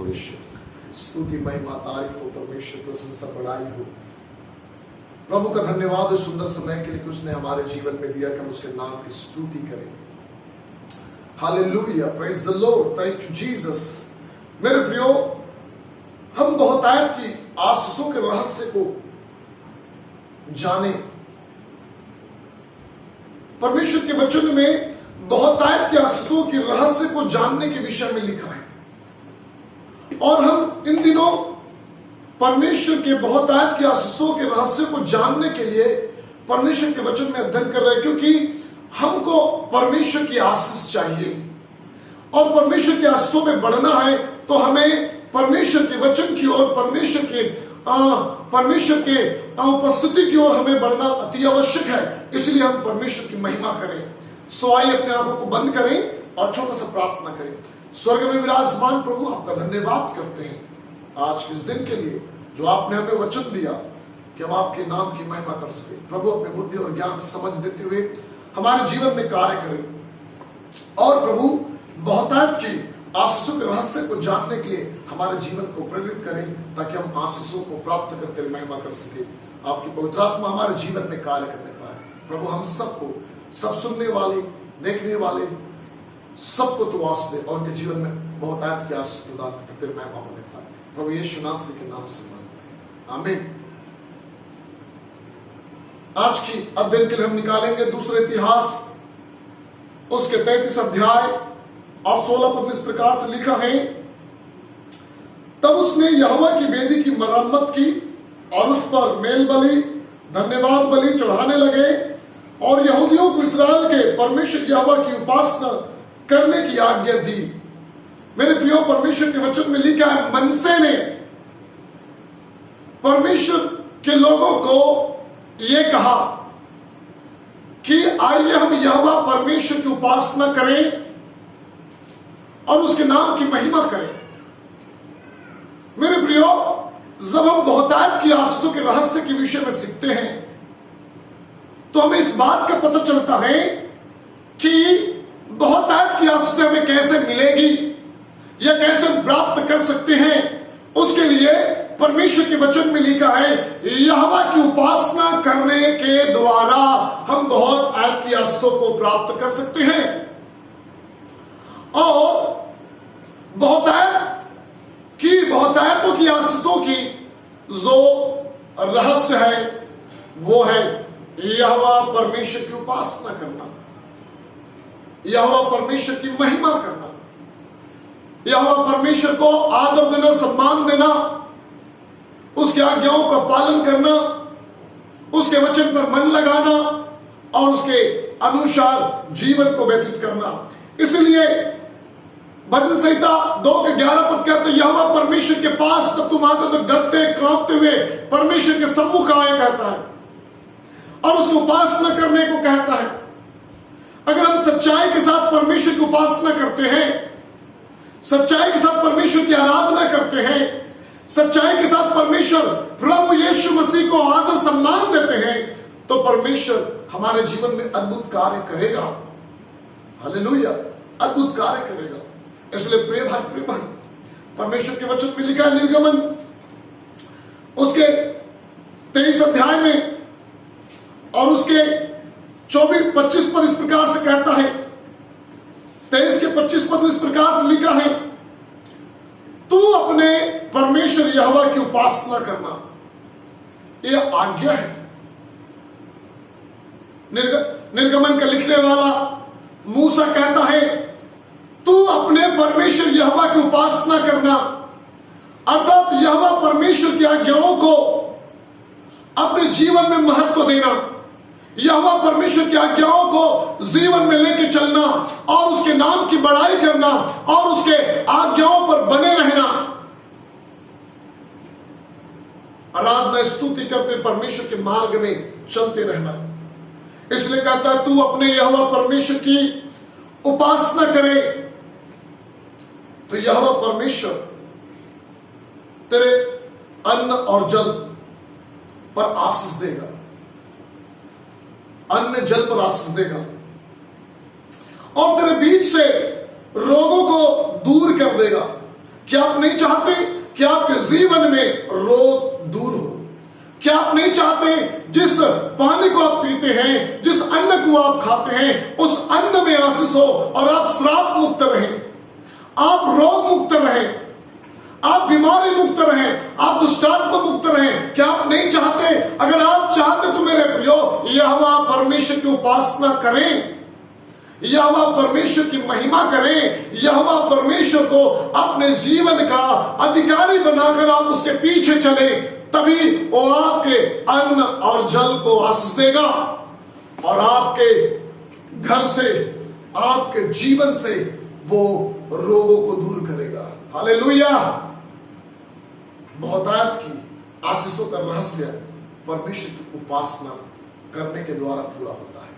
भविष्य। स्तुति महिमा तारीफ हो परमेश्वर, प्रशंसा बढ़ाई हो। प्रभु का धन्यवाद उस सुंदर समय के लिए कि उसने हमारे जीवन में दिया कि हम उसके नाम की स्तुति करें। Hallelujah, praise the Lord, thank you Jesus. मेरे प्रियो, हम बहुतायत की आशीषों के रहस्य को जाने। परमेश्वर के वचन में बहुतायत की आशीषों के रहस्य को जानने के विषय में लिखा है, और हम इन दिनों परमेश्वर के बहुतायत की आशीषों के रहस्य को जानने के लिए परमेश्वर के वचन में अध्ययन कर रहे हैं, क्योंकि हमको परमेश्वर की आशीष चाहिए और परमेश्वर की आशीषों में बढ़ना है तो हमें परमेश्वर के वचन की ओर, परमेश्वर के उपस्थिति की ओर हमें बढ़ना अति आवश्यक है। इसलिए हम परमेश्वर की महिमा करें। सो आइए अपने आंखों को बंद करें और छोटा सा प्रार्थना करें। स्वर्ग में विराजमान प्रभु, आपका धन्यवाद करते हैं आज के इस दिन के लिए जो आपने हमें वचन दिया कि हम आपके नाम की महिमा कर सके। प्रभु अपने बुद्धि और ज्ञान समझ देते हुए हमारे जीवन में कार्य करें, और प्रभु बहुतायत की आशीषों के रहस्य को जानने के लिए हमारे जीवन को प्रेरित करें, ताकि हम आशीषों को प्राप्त करते महिमा कर सके। आपकी पवित्र आत्मा हमारे जीवन में कार्य करने पाए। प्रभु हम सबको, सब सुनने वाले, देखने वाले सबको तो वास दे और उनके जीवन में बहुतायत की आशीष प्रदान करते महिमा होने पाए। प्रभु यीशु नासरी के नाम से मांगते हैं, आमीन। आज की अध्ययन के लिए हम निकालेंगे दूसरे इतिहास उसके 33 अध्याय और 16 पद में इस प्रकार से लिखा है। तब उसने यहोवा की वेदी की मरम्मत की और उस पर मेल बलि, धन्यवाद बलि चढ़ाने लगे, और यहूदियों को इस्राएल के परमेश्वर यहोवा की उपासना करने की आज्ञा दी। मेरे प्रियो, परमेश्वर के वचन में लिखा है, मनसे ने परमेश्वर के लोगों को यह कहा कि आइए हम यहोवा परमेश्वर की उपासना करें और उसके नाम की महिमा करें। मेरे प्रियो, जब हम बहुतायत की आशीषों के रहस्य के विषय में सीखते हैं तो हमें इस बात का पता चलता है कि बहुतायत की आशीष हमें कैसे मिलेगी या कैसे हम प्राप्त कर सकते हैं। उसके लिए परमेश्वर के वचन में लिखा है, यहोवा की उपासना करने के द्वारा हम बहुतायत की आशीषों को प्राप्त कर सकते हैं। और बहुतायतों की आशीषों की जो रहस्य है वो है यहोवा परमेश्वर की उपासना करना, यहोवा परमेश्वर की महिमा करना, यहोवा परमेश्वर को आदर देना, सम्मान देना, उसके आज्ञाओं का पालन करना, उसके वचन पर मन लगाना और उसके अनुसार जीवन को व्यतीत करना। इसलिए भजन संहिता 2:11 पद कहते हैं, यहोवा परमेश्वर के पास जब तुम आते तो डरते कांपते हुए परमेश्वर के सम्मुख आए कहता है, और उसकी उपासना करने को कहता है। अगर हम सच्चाई के साथ परमेश्वर की उपासना करते हैं, सच्चाई के साथ परमेश्वर की आराधना करते हैं, सच्चाई के साथ परमेश्वर प्रभु यीशु मसीह को आदर सम्मान देते हैं, तो परमेश्वर हमारे जीवन में अद्भुत कार्य करेगा। हालेलुया, अद्भुत कार्य करेगा। इसलिए प्रिय भाई, परमेश्वर के वचन में लिखा है, निर्गमन उसके 23 अध्याय में और उसके 24-25 पर इस प्रकार से कहता है, 23 के 25 पद में इस प्रकार से लिखा है, तू अपने परमेश्वर यहोवा की उपासना करना। यह आज्ञा है। निर्गमन का लिखने वाला मूसा कहता है, तू अपने परमेश्वर यहोवा की उपासना करना, अर्थात यहोवा परमेश्वर की आज्ञाओं को अपने जीवन में महत्व देना, यहोवा परमेश्वर की आज्ञाओं को जीवन में लेके चलना और उसके नाम की बड़ाई करना और उसके आज्ञाओं पर बने रहना, आराधना स्तुति करते परमेश्वर के मार्ग में चलते रहना। इसलिए कहता है, तू अपने यहोवा परमेश्वर की उपासना करे तो यहोवा परमेश्वर तेरे अन्न और जल पर आशीष देगा, अन्न जल पर आशीष देगा, और तेरे बीच से रोगों को दूर कर देगा। क्या आप नहीं चाहते कि आपके जीवन में रोग दूर हो? क्या आप नहीं चाहते जिस पानी को आप पीते हैं, जिस अन्न को आप खाते हैं, उस अन्न में आशीष हो और आप श्राप मुक्त रहें, आप रोग मुक्त रहें, आप बीमारी मुक्त रहें, आप दुष्टात्मा मुक्त रहें? क्या आप नहीं चाहते? अगर आप चाहते तो मेरे प्रियो, यहोवा परमेश्वर की उपासना करें, यहोवा परमेश्वर की महिमा करें, यहोवा परमेश्वर को अपने जीवन का अधिकारी बनाकर आप उसके पीछे चले, तभी वो आपके अन्न और जल को आशीष देगा और आपके घर से, आपके जीवन से वो रोगों को दूर करेगा। हालेलुया। बहुतायत की आशीषों का रहस्य परमेश्वर की उपासना करने के द्वारा पूरा होता है।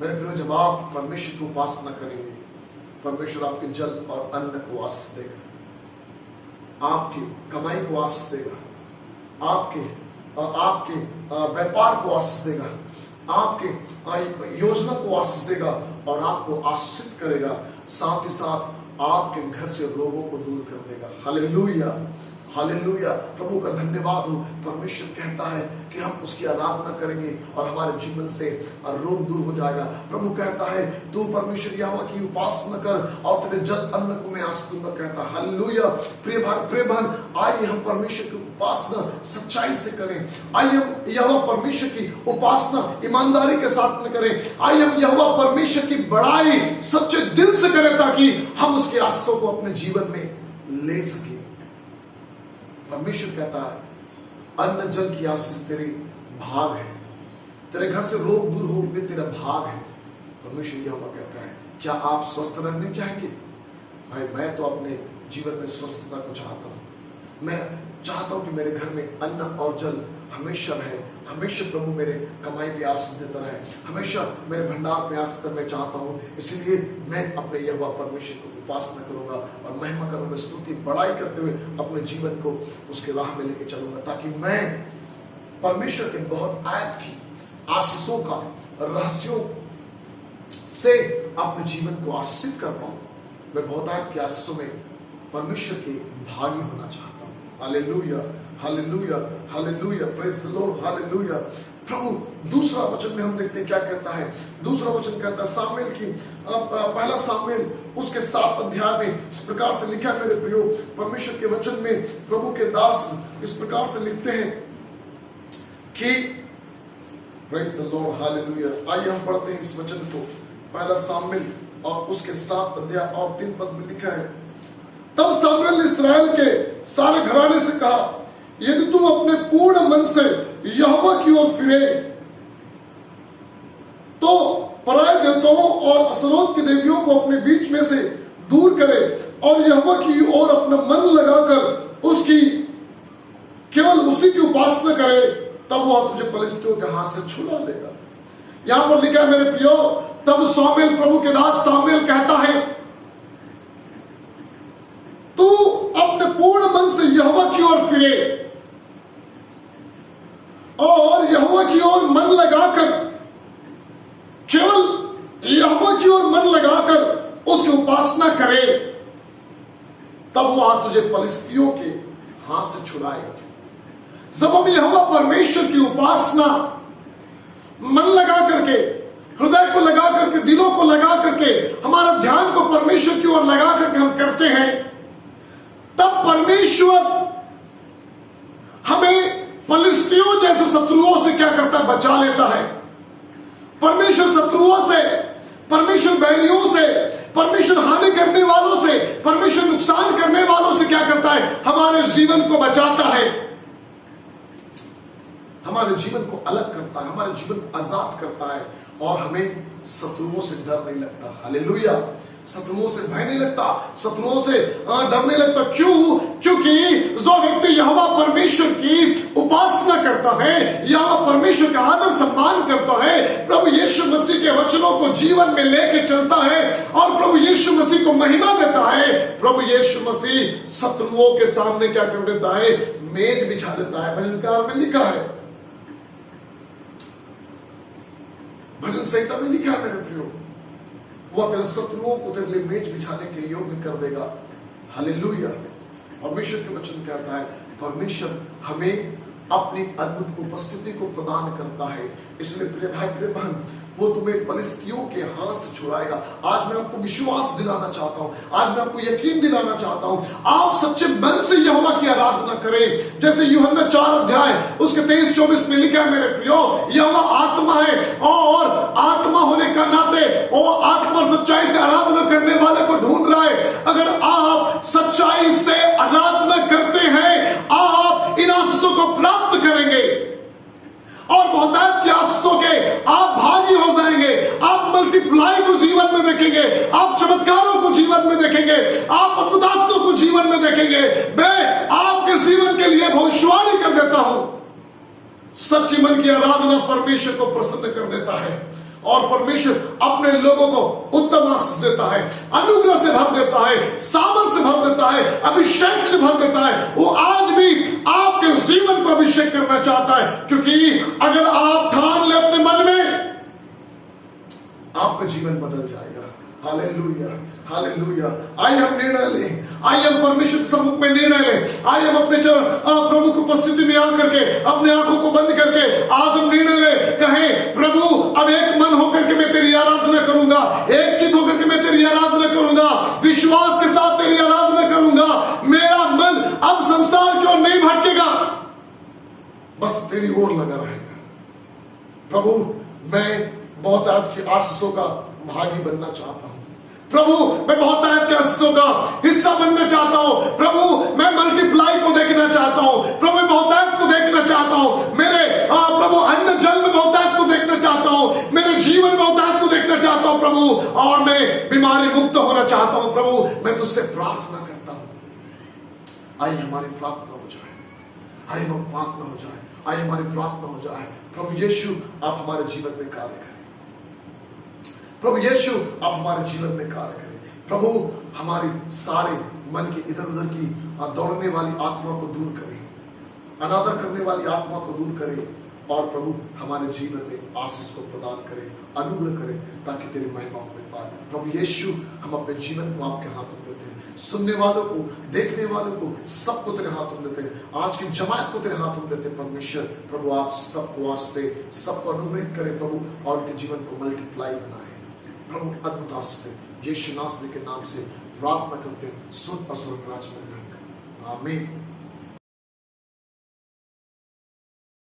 मेरे प्रियो, जब आप परमेश्वर की उपासना करेंगे, परमेश्वर आपके जल और अन्न को आशीष देगा, आपकी कमाई को आशीष देगा, आपके व्यापार को आशीष देगा, आपके योजना को आशीष देगा और आपको आशीषित करेगा। साथ ही साथ आपके घर से रोगों को दूर कर देगा। Hallelujah, hallelujah. प्रभु का धन्यवाद हो। परमेश्वर कहता है कि हम उसकी आराधना करेंगे और हमारे जीवन से रोग दूर हो जाएगा। प्रभु कहता है तू परमेश्वर यहोवा की उपासना कर और तेरे जल अन्न को मैं आशीष दूंगा, कहता है। हालेलुया। प्रिय भाई, प्रिय बहन, आइए हम परमेश्वर की उपासना सच्चाई से करें। आइए हम यहोवा परमेश्वर की उपासना ईमानदारी के साथ में करें। आइए हम यहोवा परमेश्वर की बड़ाई सच्चे दिल से करें, ताकि हम उसके आशीषों को अपने जीवन में ले सकें। परमेश्वर कहता है अन्न जल की आशीष तेरे भाग है, तेरे घर से रोग दूर हो ये तेरा भाग है। परमेश्वर यहोवा कहता है क्या आप स्वस्थ रहने चाहेंगे? भाई, मैं तो अपने जीवन में स्वस्थता को चाहता हूं। मैं चाहता हूं कि मेरे घर में अन्न और जल हमेशा रहे, हमेशा प्रभु मेरे कमाई पे आशीष देता रहे, हमेशा मेरे भंडार पे आशीष मैं चाहता हूं। इसलिए मैं अपने यहोवा परमेश्वर को उपासना करूंगा और महिमा करूंगा, स्तुति बड़ाई करते हुए अपने जीवन को उसके राह में लेके चलूंगा, ताकि मैं परमेश्वर के बहुत आयत की आशीषों का रहस्यों से अपने जीवन को आशीषित कर पाऊं। मैं बहुत आयत की आशीषों में परमेश्वर के भागी होना चाहता हूं। Hallelujah, hallelujah, hallelujah, praise the Lord, hallelujah. प्रभु दूसरा वचन में हम देखते हैं क्या कहता है। दूसरा वचन कहता है सामुएल की पहला सामुएल उसके 7 अध्याय में इस प्रकार से लिखा है। मेरे प्रियो, परमेश्वर के वचन में प्रभु के दास इस प्रकार से लिखते हैं कि प्रेज द लॉर्ड, हालेलुया। आइए हम पढ़ते हैं इस वचन को। पहला सामुएल और उसके 7 अध्याय और 3 पद में लिखा है, तब सामुएल ने इस्राएल के सारे घराने से कहा, यदि तू अपने पूर्ण मन से यहोवा की ओर फिरे तो पराये देवताओं और असरोत की देवियों को अपने बीच में से दूर करे और यहोवा की ओर अपना मन लगाकर उसकी केवल उसी की उपासना करे, तब वह तुझे पलिश्तियों के हाथ से छुड़ा लेगा। यहां पर लिखा है मेरे प्रियो, तब सामुएल, प्रभु के दास सामुएल कहता है तू अपने पूर्ण मन से यहोवा की ओर फिरे और यहोवा की ओर मन लगाकर, केवल यहोवा की ओर मन लगाकर उसकी उपासना करे, तब वह तुझे पलिश्तियों के हाथ से छुड़ाएगा। जब हम यहोवा परमेश्वर की उपासना मन लगा करके, हृदय को लगा करके, दिलों को लगा करके, हमारा ध्यान को परमेश्वर की ओर लगा करके हम करते हैं, तब परमेश्वर हमें पलिश्तियों जैसे शत्रुओं से क्या करता है? बचा लेता है। परमेश्वर शत्रुओं से, परमेश्वर बैरियों से, परमेश्वर हानि करने वालों से, परमेश्वर नुकसान करने वालों से क्या करता है? हमारे जीवन को बचाता है, हमारे जीवन को अलग करता है, हमारे जीवन को आजाद करता है और हमें शत्रुओं से डर नहीं लगता। हालेलुया। शत्रुओं से भय नहीं लगता, शत्रुओं से डरने लगता। क्यों? क्योंकि जो व्यक्ति यहोवा परमेश्वर की उपासना करता है, यहोवा परमेश्वर का आदर सम्मान करता है, प्रभु यीशु मसीह के वचनों को जीवन में लेके चलता है और प्रभु यीशु मसीह को महिमा देता है, प्रभु यीशु मसीह शत्रुओं के सामने क्या कर देता है? मेज बिछा देता है। भजनकार में लिखा है, भजन संहिता में लिखा है मेरे प्रियो, वह तेरे शत्रुओं को तेरे लिए मेज बिछाने के योग्य कर देगा। हालेलुया। परमेश्वर के वचन कहता है परमेश्वर हमें अपनी अद्भुत उपस्थिति को प्रदान करता है। इसलिए प्रिय भाई प्रिय बहन, वो तुम्हें फलिस्तियों के हाथ से छुड़ाएगा। आज मैं आपको विश्वास दिलाना चाहता हूं, आज मैं आपको यकीन दिलाना चाहता हूं, आप सच्चे मन से यहोवा की आराधना करें। जैसे यूहन्ना 4 अध्याय उसके 23-24 में लिखा है, मेरे प्रियो, यहोवा आत्मा है और आत्मा होने का नाते वो आत्मा और सच्चाई से आराधना करने वाले को ढूंढ रहा है। अगर आप सच्चाई से आराधना करते हैं, आप इन आशीषों को प्राप्त करेंगे और बहुतायत की आशीषों के आप भागी हो जाएंगे। आप मल्टीप्लाई को जीवन में देखेंगे, आप चमत्कारों को जीवन में देखेंगे, आप अद्भुतात्सों को जीवन में देखेंगे। मैं आपके जीवन के लिए भविष्यवाणी कर देता हूं, सच्ची मन की आराधना परमेश्वर को प्रसन्न कर देता है और परमेश्वर अपने लोगों को उत्तम आशीष देता है, अनुग्रह से भर देता है, सामर्थ से भर देता है, अभिषेक से भर देता है। वो आज भी आपके जीवन को अभिषेक करना चाहता है, क्योंकि अगर आप ठान ले अपने मन में, आपका जीवन बदल जाएगा। Hallelujah, hallelujah. आइए हम निर्णय लें, आइए हम परमेश्वर के सम्मुख में निर्णय लें, आइए हम अपने प्रभु की उपस्थिति में आकर के अपने आंखों को बंद करके आज हम निर्णय लें, कहें प्रभु अब एक मन होकर के मैं तेरी आराधना करूंगा, एक चित होकर के मैं तेरी आराधना करूंगा, विश्वास के साथ तेरी आराधना करूंगा। मेरा मन अब संसार की ओर नहीं भटकेगा, बस तेरी ओर लगा रहेगा। प्रभु मैं बहुत आपकी आशीषों का भागी बनना चाहता हूं। प्रभु मैं बहुत आयत के आशीषों का हिस्सा बनना चाहता हूं। प्रभु मैं मल्टीप्लाई को देखना चाहता हूं। प्रभु मैं बहुत आयत को देखना चाहता हूं। मेरे प्रभु अन्न जल में बहुत आयत को देखना चाहता हूं। मेरे जीवन में बहुत आयत को देखना चाहता हूं प्रभु, और मैं बीमारी मुक्त होना चाहता हूं। प्रभु मैं तुझसे प्रार्थना करता हूं। आइए हमारी प्रार्थना हो जाए, आइए हम प्रार्थना हो जाए, आइए हमारी प्रार्थना हो जाए। प्रभु यीशु आप हमारे जीवन में कार्य करें। प्रभु यीशु आप हमारे जीवन में कार्य करें। प्रभु हमारी सारे मन की इधर उधर की दौड़ने वाली आत्मा को दूर करें, अनादर करने वाली आत्मा को दूर करें, और प्रभु हमारे जीवन में आशीष को प्रदान करें, अनुग्रह करें, ताकि तेरी महिमा हमें पाए। प्रभु यीशु हम अपने जीवन को आपके हाथों में देते हैं, सुनने वालों को, देखने वालों को, सबको तेरे हाथों में देते हैं, आज की जमात को तेरे हाथों में देते हैं। परमेश्वर प्रभु आप सबको वास्ते सबको अनुग्रहित करें प्रभु, और उनके जीवन को मल्टीप्लाई बनाए प्रभु, अद्भुत आशीष यीशु नासरी के नाम से प्रार्थना करते हैं। सुन और स्वर्ग राज्य में आमीन।